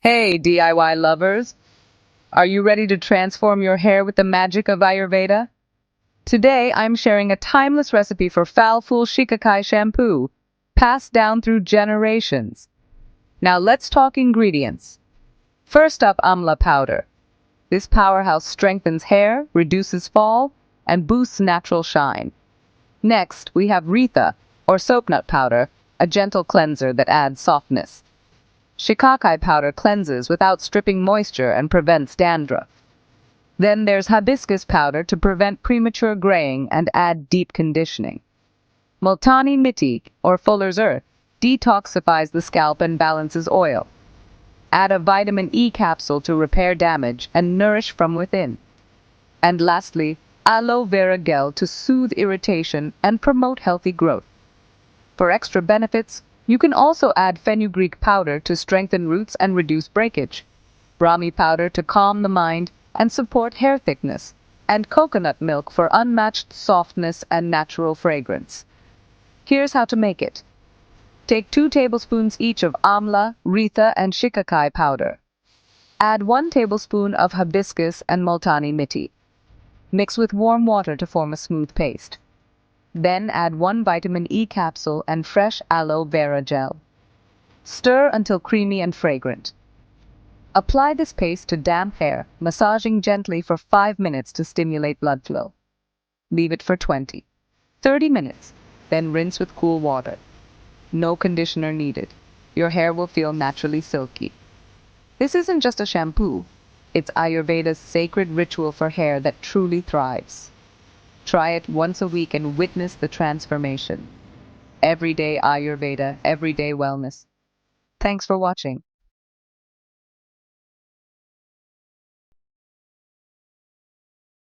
Hey, DIY lovers! Are you ready to transform your hair with the magic of Ayurveda? Today, I'm sharing a timeless recipe for Foul Shikakai shampoo, passed down through generations. Now let's talk ingredients. First up, amla powder. This powerhouse strengthens hair, reduces fall, and boosts natural shine. Next, we have Retha, or soapnut powder, a gentle cleanser that adds softness. Shikakai powder cleanses without stripping moisture and prevents dandruff. Then there's hibiscus powder to prevent premature graying and add deep conditioning. Multani Mitti, or Fuller's Earth, detoxifies the scalp and balances oil. Add a vitamin E capsule to repair damage and nourish from within. And lastly, aloe vera gel to soothe irritation and promote healthy growth. For extra benefits, you can also add fenugreek powder to strengthen roots and reduce breakage, Brahmi powder to calm the mind and support hair thickness, and coconut milk for unmatched softness and natural fragrance. Here's how to make it. Take 2 tablespoons each of amla, retha, and shikakai powder. Add 1 tablespoon of hibiscus and multani mitti. Mix with warm water to form a smooth paste. Then add 1 vitamin E capsule and fresh aloe vera gel. Stir until creamy and fragrant. Apply this paste to damp hair, massaging gently for 5 minutes to stimulate blood flow. Leave it for 20-30 minutes, then rinse with cool water. No conditioner needed. Your hair will feel naturally silky. This isn't just a shampoo. It's Ayurveda's sacred ritual for hair that truly thrives. Try it once a week and witness the transformation. Everyday Ayurveda, everyday wellness. Thanks for watching.